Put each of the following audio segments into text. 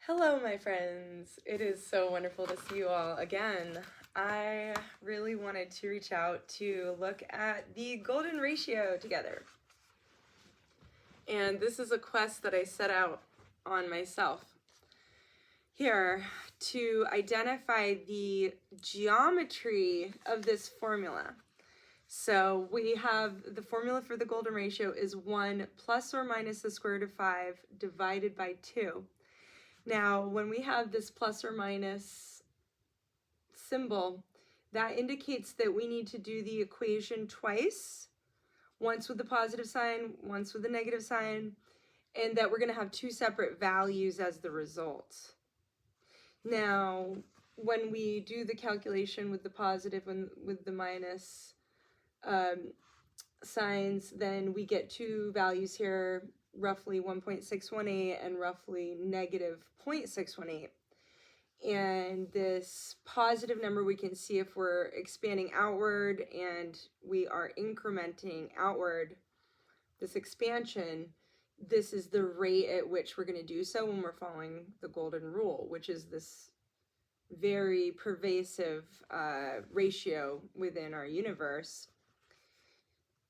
Hello, my friends. It is so wonderful to see you all again. I really wanted to reach out to look at the golden ratio together. And this is a quest that I set out on myself here to identify the geometry of this formula. So we have the formula for the golden ratio is 1 plus or minus the square root of 5 divided by 2. Now, when we have this plus or minus symbol, that indicates that we need to do the equation twice, once with the positive sign, once with the negative sign, and that we're going to have two separate values as the result. Now, when we do the calculation with the positive and with the minus signs, then we get two values here, roughly 1.618 and roughly negative 0.618. And this positive number we can see if we're expanding outward and we are incrementing outward this expansion, this is the rate at which we're going to do so when we're following the golden rule, which is this very pervasive ratio within our universe.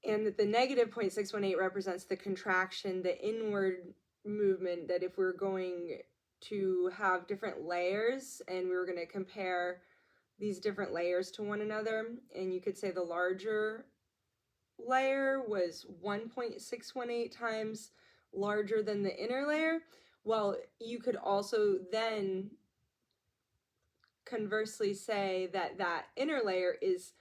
And that the negative 0.618 represents the contraction, the inward movement, that if we're going to have different layers and we were going to compare these different layers to one another, and you could say the larger layer was 1.618 times larger than the inner layer, well, you could also then conversely say that that inner layer is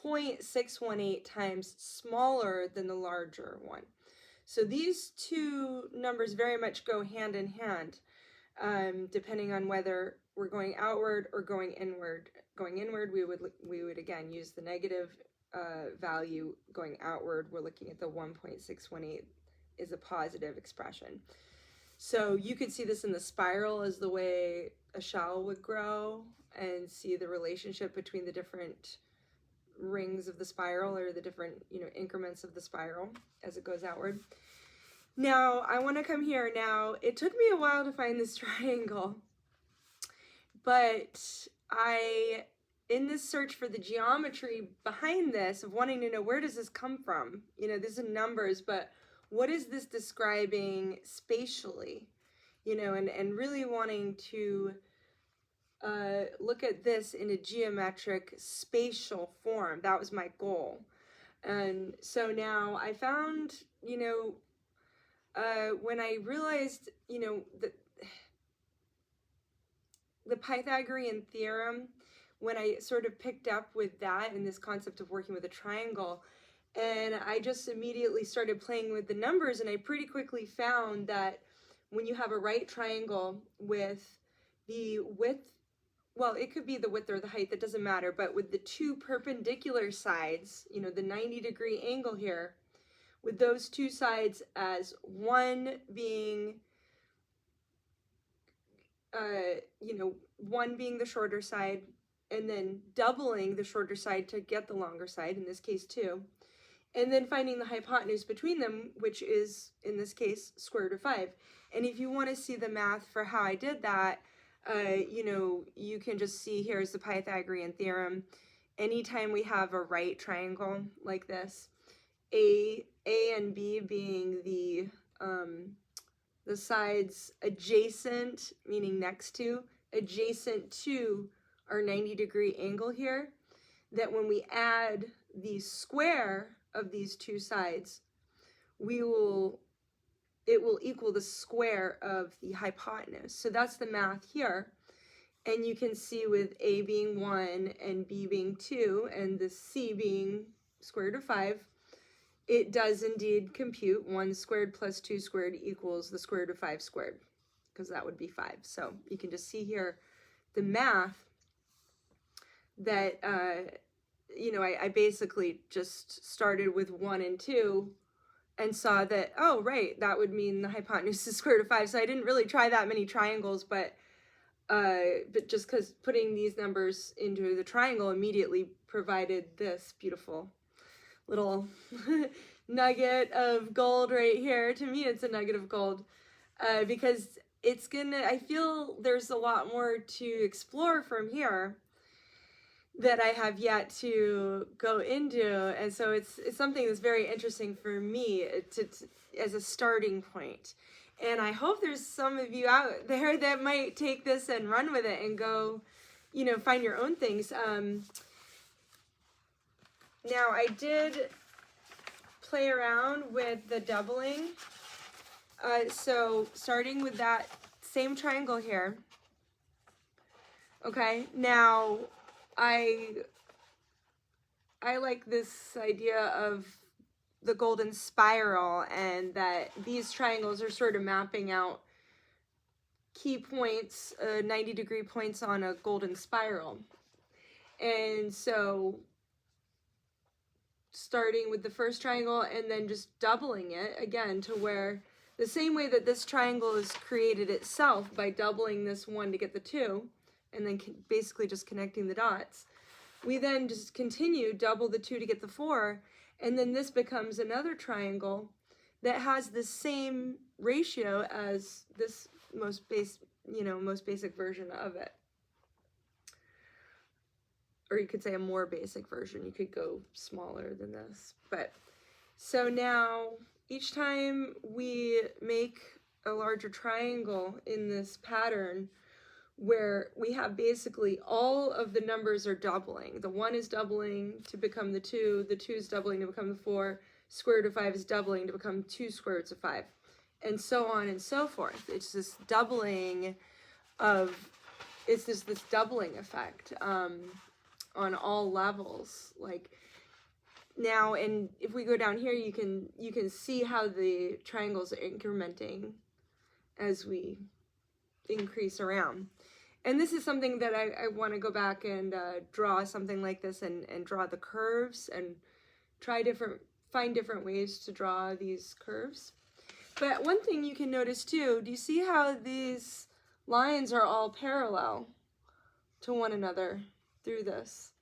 0.618 times smaller than the larger one. So these two numbers very much go hand in hand, depending on whether we're going outward or going inward. Going inward, we would again use the negative value. Going outward, we're looking at the 1.618 is a positive expression. So you could see this in the spiral as the way a shell would grow, and see the relationship between the different rings of the spiral, or the different increments of the spiral as it goes outward. Now I want to come here. Now it took me a while to find this triangle, but in this search for the geometry behind this, of wanting to know where does this come from, this is numbers, but what is this describing spatially, and really wanting to look at this in a geometric spatial form. That was my goal. And so now I found, when I realized, the Pythagorean theorem, when I sort of picked up with that and this concept of working with a triangle, and I just immediately started playing with the numbers, and I pretty quickly found that when you have a right triangle with the width, well, it could be the width or the height, that doesn't matter, but with the two perpendicular sides, the 90-degree angle here, with those two sides as one being, one being the shorter side, and then doubling the shorter side to get the longer side, in this case 2, and then finding the hypotenuse between them, which is, in this case, square root of 5. And if you want to see the math for how I did that, you can just see here's the Pythagorean theorem. Anytime we have a right triangle like this, A and B being the sides adjacent, meaning next to, adjacent to our 90-degree angle here, that when we add the square of these two sides, it will equal the square of the hypotenuse. So that's the math here. And you can see with A being 1 and B being 2 and the C being square root of 5, it does indeed compute 1 squared plus 2 squared equals the square root of 5 squared, because that would be 5. So you can just see here the math that, I basically just started with 1 and 2 and saw that, oh, right, that would mean the hypotenuse is square root of 5. So I didn't really try that many triangles, but just because putting these numbers into the triangle immediately provided this beautiful little nugget of gold right here. To me, it's a nugget of gold, because I feel there's a lot more to explore from here that I have yet to go into, and so it's something that's very interesting for me as a starting point. And I hope there's some of you out there that might take this and run with it and go, find your own things. Now I did play around with the doubling. So starting with that same triangle here. Okay, now I like this idea of the golden spiral, and that these triangles are sort of mapping out key points, 90-degree points on a golden spiral. And so starting with the first triangle and then just doubling it again to where the same way that this triangle is created itself by doubling this one to get the 2 and then basically just connecting the dots, we then just continue, double the 2 to get the 4, and then this becomes another triangle that has the same ratio as this most basic version of it. Or you could say a more basic version. You could go smaller than this. But so now each time we make a larger triangle in this pattern, where we have basically all of the numbers are doubling. The 1 is doubling to become the 2 is doubling to become the 4, square root of 5 is doubling to become 2 square roots of 5, and so on and so forth. It's this doubling this doubling effect on all levels. Like now, and if we go down here, you can see how the triangles are incrementing as we increase around. And this is something that I want to go back and draw something like this and draw the curves and find different ways to draw these curves. But one thing you can notice too, do you see how these lines are all parallel to one another through this?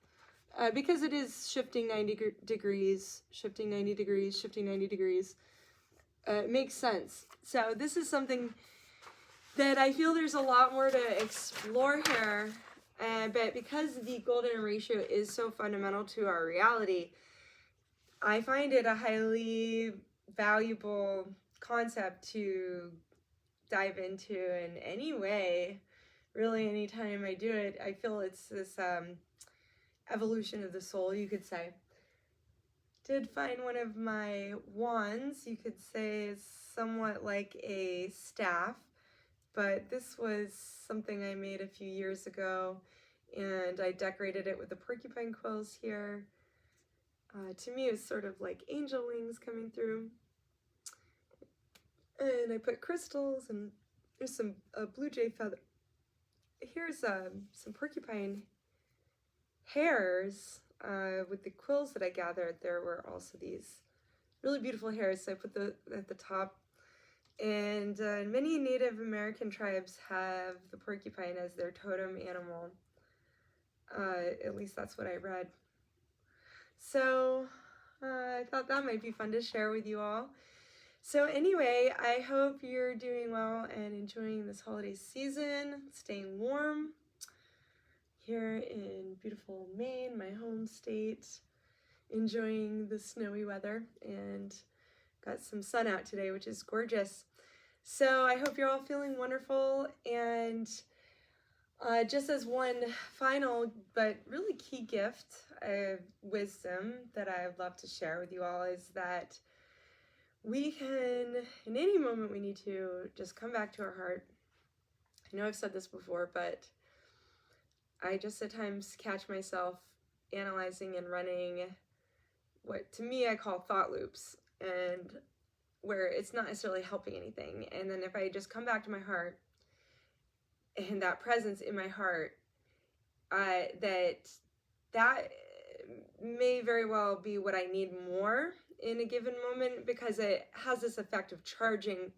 Because it is shifting 90 degrees, shifting 90 degrees, shifting 90 degrees. It makes sense. So this is something that I feel there's a lot more to explore here, but because the golden ratio is so fundamental to our reality, I find it a highly valuable concept to dive into in any way. Really, anytime I do it, I feel it's this evolution of the soul, you could say. Did find one of my wands, you could say is somewhat like a staff, but this was something I made a few years ago, and I decorated it with the porcupine quills here. To me, it's sort of like angel wings coming through. And I put crystals, and there's some blue jay feather. Here's some porcupine hairs with the quills that I gathered. There were also these really beautiful hairs, so I put at the top. And many Native American tribes have the porcupine as their totem animal. At least that's what I read. So I thought that might be fun to share with you all. So anyway, I hope you're doing well and enjoying this holiday season, staying warm here in beautiful Maine, my home state, enjoying the snowy weather, and got some sun out today, which is gorgeous. So I hope you're all feeling wonderful, and just as one final but really key gift of wisdom that I'd love to share with you all is that we can, in any moment we need to, just come back to our heart. I know I've said this before, but I just at times catch myself analyzing and running what to me I call thought loops, and where it's not necessarily helping anything. And then if I just come back to my heart and that presence in my heart, that may very well be what I need more in a given moment, because it has this effect of charging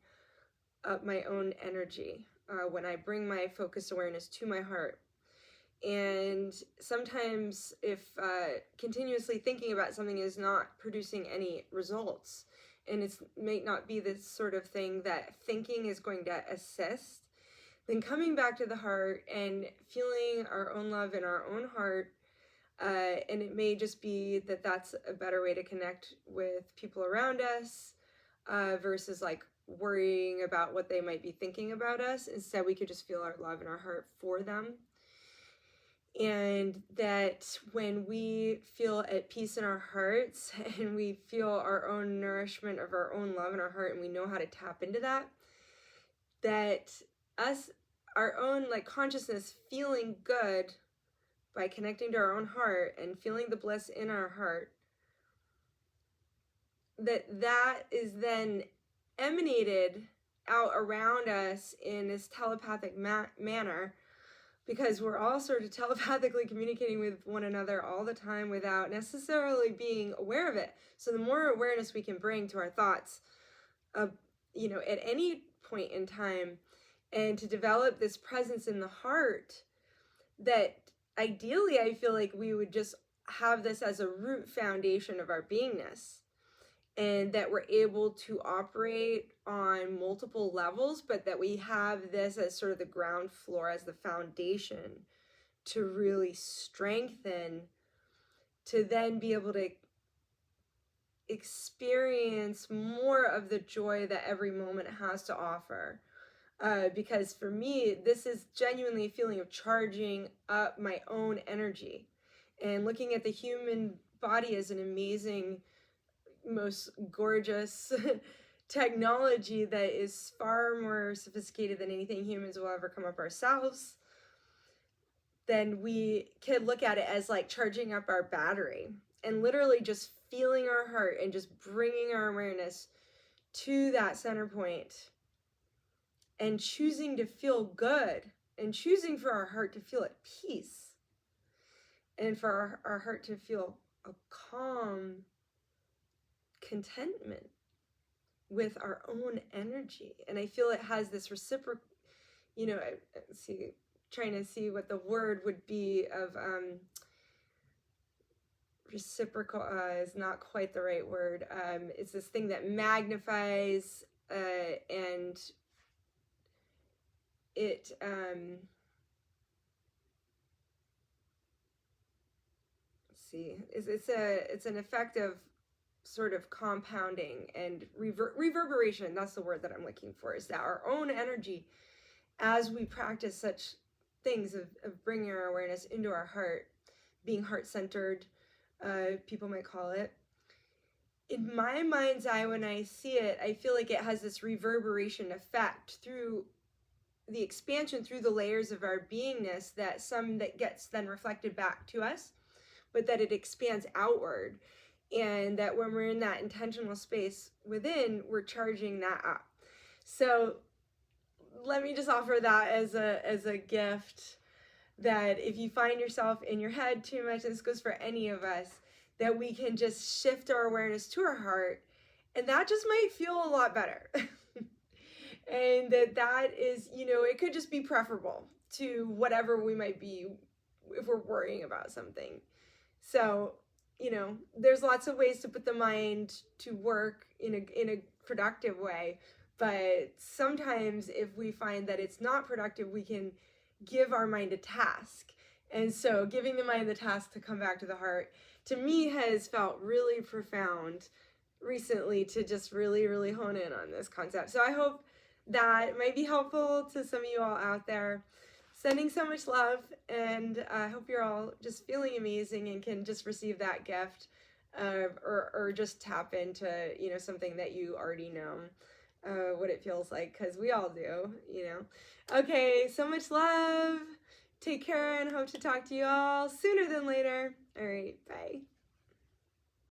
up my own energy when I bring my focused awareness to my heart. And sometimes if continuously thinking about something is not producing any results, and it may not be this sort of thing that thinking is going to assist, then coming back to the heart and feeling our own love in our own heart. And it may just be that that's a better way to connect with people around us, versus like worrying about what they might be thinking about us. Instead, we could just feel our love in our heart for them. And that when we feel at peace in our hearts and we feel our own nourishment of our own love in our heart, and we know how to tap into that, that us, our own like consciousness feeling good by connecting to our own heart and feeling the bliss in our heart, that is then emanated out around us in this telepathic manner, because we're all sort of telepathically communicating with one another all the time without necessarily being aware of it. So the more awareness we can bring to our thoughts, at any point in time, and to develop this presence in the heart, that ideally I feel like we would just have this as a root foundation of our beingness, and that we're able to operate on multiple levels, but that we have this as sort of the ground floor, as the foundation to really strengthen, to then be able to experience more of the joy that every moment has to offer. Because for me, this is genuinely a feeling of charging up my own energy, and looking at the human body as an amazing, most gorgeous technology that is far more sophisticated than anything humans will ever come up ourselves, then we can look at it as like charging up our battery, and literally just feeling our heart and just bringing our awareness to that center point, and choosing to feel good, and choosing for our heart to feel at peace, and for our heart to feel a calm contentment with our own energy. And I feel it has this reciprocal, trying to see what the word would be of reciprocal is not quite the right word. It's this thing that magnifies, and it it's an effect of sort of compounding and reverberation. That's the word that I'm looking for, is that our own energy, as we practice such things of bringing our awareness into our heart, being heart-centered, people might call it. In my mind's eye, when I see it, I feel like it has this reverberation effect through the expansion, through the layers of our beingness, that gets then reflected back to us, but that it expands outward. And that when we're in that intentional space within, we're charging that up. So let me just offer that as a gift, that if you find yourself in your head too much, and this goes for any of us, that we can just shift our awareness to our heart, and that just might feel a lot better. And that is, it could just be preferable to whatever we might be if we're worrying about something. So, there's lots of ways to put the mind to work in a productive way, but sometimes if we find that it's not productive, we can give our mind a task. And so giving the mind the task to come back to the heart, to me, has felt really profound recently, to just really, really hone in on this concept. So I hope that might be helpful to some of you all out there. Sending so much love, and I hope you're all just feeling amazing and can just receive that gift, or just tap into, something that you already know, what it feels like, because we all do, Okay, so much love. Take care, and hope to talk to you all sooner than later. All right, bye.